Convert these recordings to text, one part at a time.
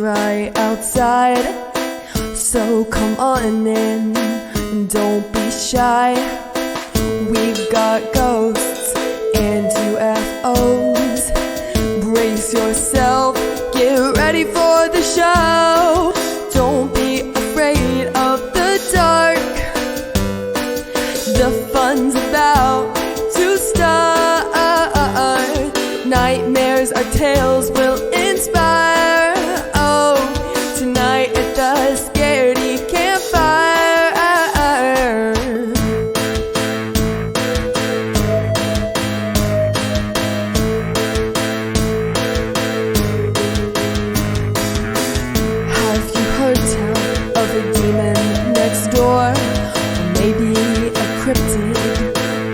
right outside, so come on in, don't be shy. We've got ghosts and UFOs. Brace yourself, get ready for the show. Don't be afraid of the dark, the fun's about to start. Nightmares or tales will inspire. Oh, tonight at the Scaredy Campfire. Have you heard tell of a demon next door? Or maybe a cryptid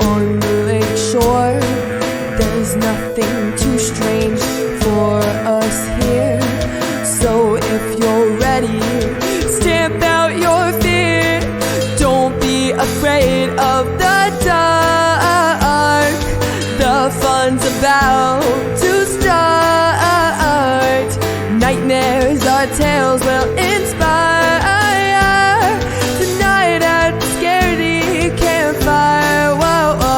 on the lake shore? There's nothing too strange for us here, so if you're ready, stamp out your fear. Don't be afraid of the dark, the fun's about to start. Nightmares or tales will inspire. Tonight at the Scaredy Campfire. Whoa, whoa.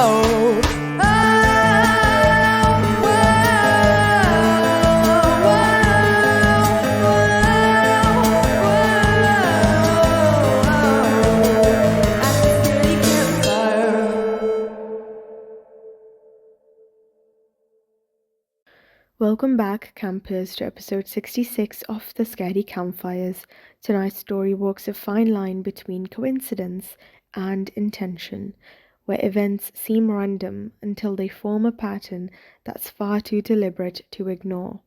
Welcome back, campers, to episode 66 of The Scaredy Campfires. Tonight's story walks a fine line between coincidence and intention, where events seem random until they form a pattern that's far too deliberate to ignore.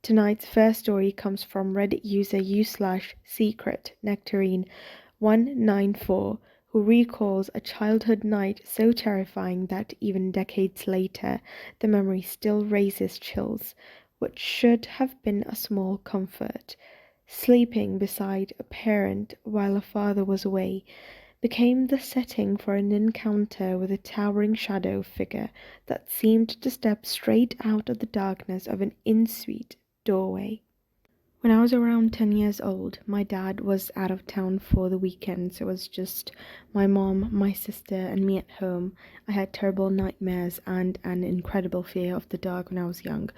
Tonight's first story comes from Reddit user u/secretnectarine194, who recalls a childhood night so terrifying that even decades later, the memory still raises chills, which should have been a small comfort. Sleeping beside a parent while a father was away became the setting for an encounter with a towering shadow figure that seemed to step straight out of the darkness of an ensuite doorway. When I was around 10 years old, my dad was out of town for the weekend, so it was just my mom, my sister, and me at home. I had terrible nightmares and an incredible fear of the dark when I was young,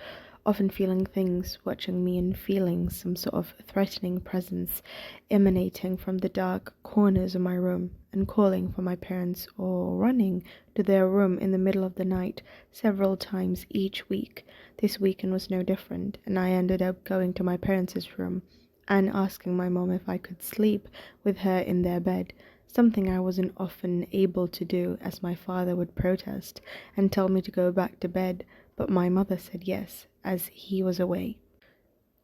often feeling things watching me and feeling some sort of threatening presence emanating from the dark corners of my room, and calling for my parents or running to their room in the middle of the night several times each week. This weekend was no different, and I ended up going to my parents' room and asking my mom if I could sleep with her in their bed, something I wasn't often able to do as my father would protest and tell me to go back to bed, but my mother said yes, as he was away.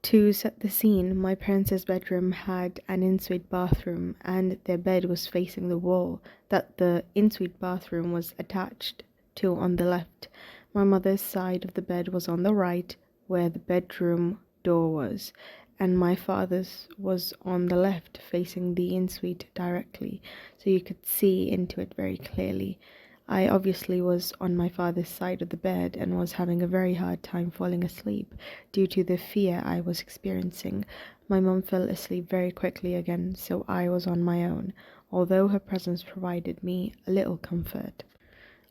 To set the scene, my parents' bedroom had an ensuite bathroom, and their bed was facing the wall that the ensuite bathroom was attached to on the left. My mother's side of the bed was on the right, where the bedroom door was, and my father's was on the left, facing the ensuite directly, so you could see into it very clearly. I obviously was on my father's side of the bed and was having a very hard time falling asleep due to the fear I was experiencing. My mum fell asleep very quickly again, so I was on my own, although her presence provided me a little comfort.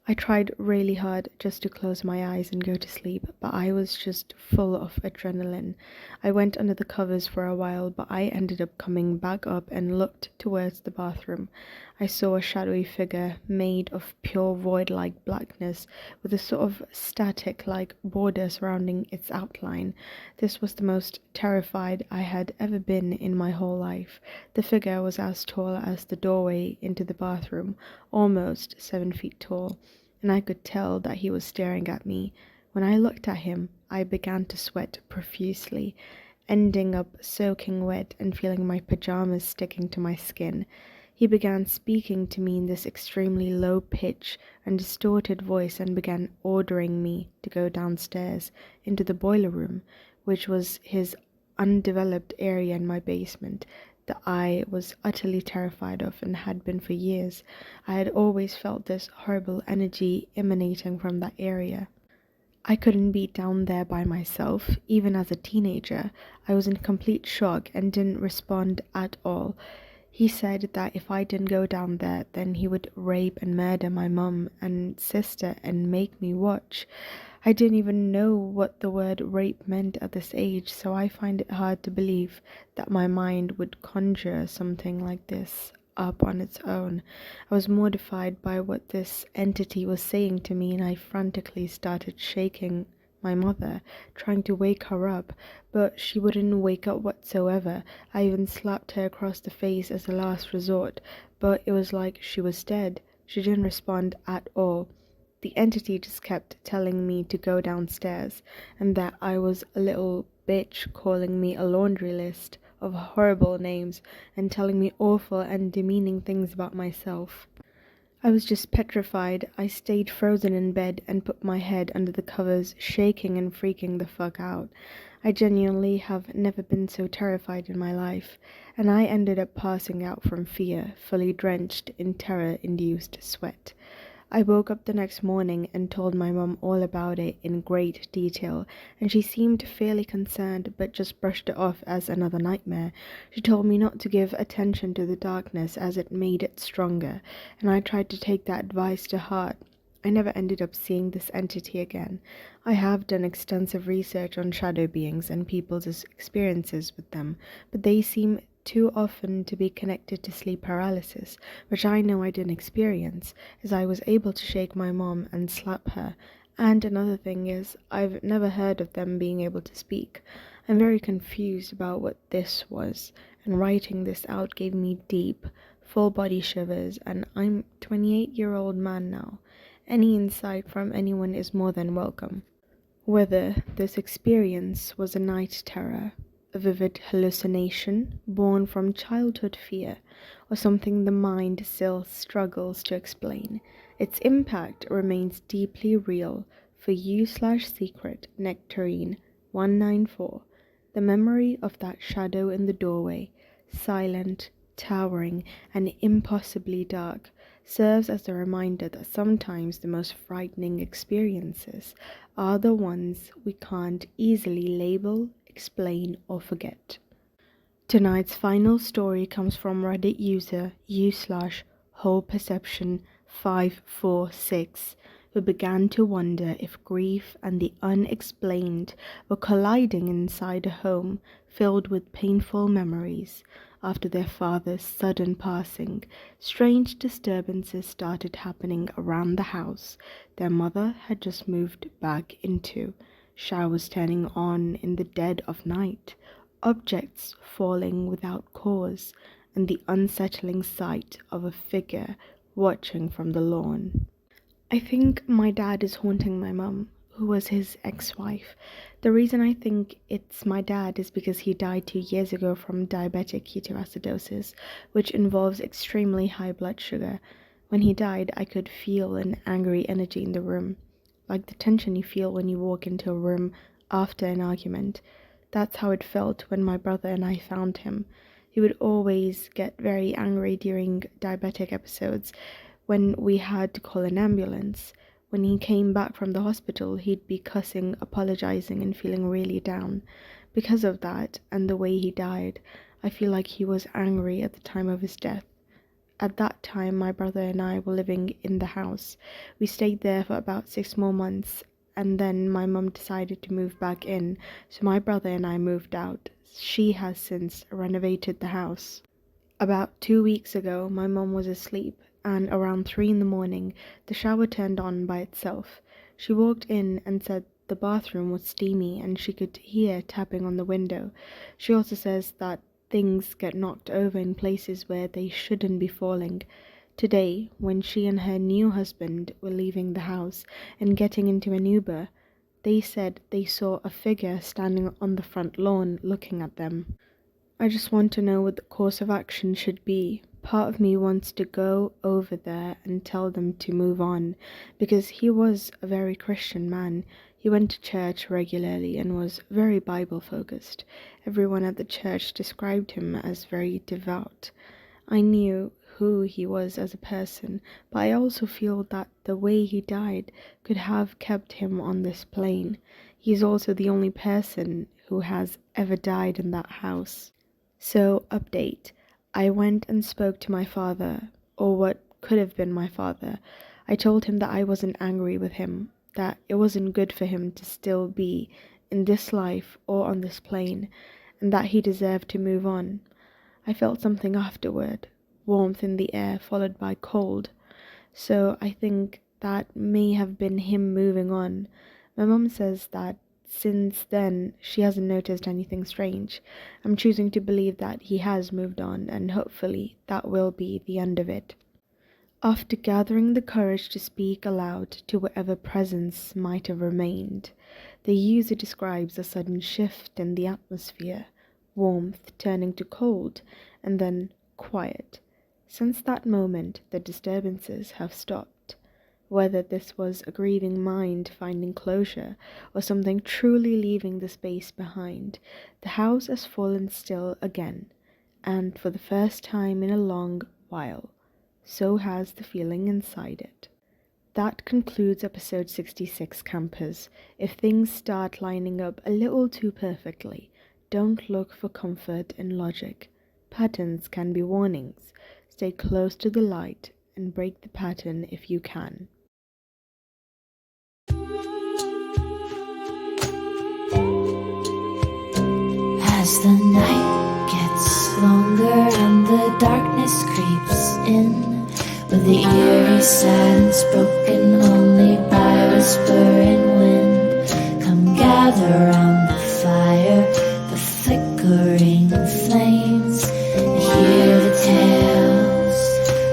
I tried really hard just to close my eyes and go to sleep, but I was just full of adrenaline. I went under the covers for a while, but I ended up coming back up and looked towards the bathroom. I saw a shadowy figure made of pure void-like blackness with a sort of static-like border surrounding its outline. This was the most terrified I had ever been in my whole life. The figure was as tall as the doorway into the bathroom, almost 7 feet tall, and I could tell that he was staring at me. When I looked at him, I began to sweat profusely, ending up soaking wet and feeling my pajamas sticking to my skin. He began speaking to me in this extremely low pitch and distorted voice and began ordering me to go downstairs into the boiler room, which was his undeveloped area in my basement that I was utterly terrified of and had been for years. I had always felt this horrible energy emanating from that area. I couldn't be down there by myself. Even as a teenager, I was in complete shock and didn't respond at all. He said that if I didn't go down there, then he would rape and murder my mum and sister and make me watch. I didn't even know what the word rape meant at this age, so I find it hard to believe that my mind would conjure something like this up on its own. I was mortified by what this entity was saying to me, and I frantically started shaking my mother, trying to wake her up, but she wouldn't wake up whatsoever. I even slapped her across the face as a last resort, but it was like she was dead. She didn't respond at all. The entity just kept telling me to go downstairs, and that I was a little bitch, calling me a laundry list of horrible names and telling me awful and demeaning things about myself. I was just petrified. I stayed frozen in bed and put my head under the covers, shaking and freaking the fuck out. I genuinely have never been so terrified in my life, and I ended up passing out from fear, fully drenched in terror-induced sweat. I woke up the next morning and told my mum all about it in great detail, and she seemed fairly concerned but just brushed it off as another nightmare. She told me not to give attention to the darkness as it made it stronger, and I tried to take that advice to heart. I never ended up seeing this entity again. I have done extensive research on shadow beings and people's experiences with them, but they seem too often to be connected to sleep paralysis, which I know I didn't experience, as I was able to shake my mom and slap her. And another thing is, I've never heard of them being able to speak. I'm very confused about what this was, and writing this out gave me deep, full body shivers, and I'm 28-year-old man now. Any insight from anyone is more than welcome. Whether this experience was a night terror, a vivid hallucination born from childhood fear, or something the mind still struggles to explain, its impact remains deeply real for you/secret Nectarine 194. The memory of that shadow in the doorway, silent, towering, and impossibly dark, serves as a reminder that sometimes the most frightening experiences are the ones we can't easily label, explain, or forget. Tonight's final story comes from Reddit user u/wholeperception546, who began to wonder if grief and the unexplained were colliding inside a home filled with painful memories. After their father's sudden passing, strange disturbances started happening around the house their mother had just moved back into. Showers turning on in the dead of night, objects falling without cause, and the unsettling sight of a figure watching from the lawn. I think my dad is haunting my mum, who was his ex-wife. The reason I think it's my dad is because he died 2 years ago from diabetic ketoacidosis, which involves extremely high blood sugar. When he died, I could feel an angry energy in the room, like the tension you feel when you walk into a room after an argument. That's how it felt when my brother and I found him. He would always get very angry during diabetic episodes when we had to call an ambulance. When he came back from the hospital, he'd be cussing, apologizing, and feeling really down. Because of that, and the way he died, I feel like he was angry at the time of his death. At that time, my brother and I were living in the house. We stayed there for about 6 more months, and then my mum decided to move back in, so my brother and I moved out. She has since renovated the house. About 2 weeks ago, my mum was asleep, and around 3 in the morning, the shower turned on by itself. She walked in and said the bathroom was steamy and she could hear tapping on the window. She also says that things get knocked over in places where they shouldn't be falling. Today, when she and her new husband were leaving the house and getting into an Uber, they said they saw a figure standing on the front lawn looking at them. I just want to know what the course of action should be. Part of me wants to go over there and tell them to move on, because he was a very Christian man. He went to church regularly and was very Bible focused. Everyone at the church described him as very devout. I knew who he was as a person, but I also feel that the way he died could have kept him on this plane. He's also the only person who has ever died in that house. So, update. I went and spoke to my father, or what could have been my father. I told him that I wasn't angry with him, that it wasn't good for him to still be in this life or on this plane, and that he deserved to move on. I felt something afterward, warmth in the air followed by cold. So I think that may have been him moving on. My mum says that since then she hasn't noticed anything strange. I'm choosing to believe that he has moved on, and hopefully that will be the end of it. After gathering the courage to speak aloud to whatever presence might have remained, the user describes a sudden shift in the atmosphere, warmth turning to cold, and then quiet. Since that moment, the disturbances have stopped. Whether this was a grieving mind finding closure or something truly leaving the space behind, the house has fallen still again, and for the first time in a long while, so has the feeling inside it. That concludes episode 66, campers. If things start lining up a little too perfectly, don't look for comfort in logic. Patterns can be warnings. Stay close to the light and break the pattern if you can. As the night gets longer and the darkness creeps in, with the eerie silence broken only by whispering wind, come gather round the fire, the flickering flames, and hear the tales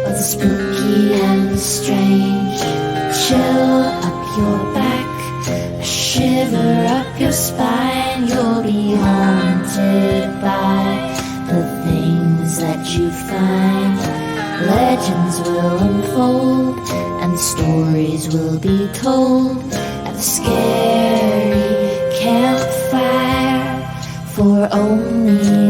of the spooky and strange. Chill up your back, a shiver up your spine. You'll be haunted by the things that you find. Legends will unfold and stories will be told at the scary campfire, for only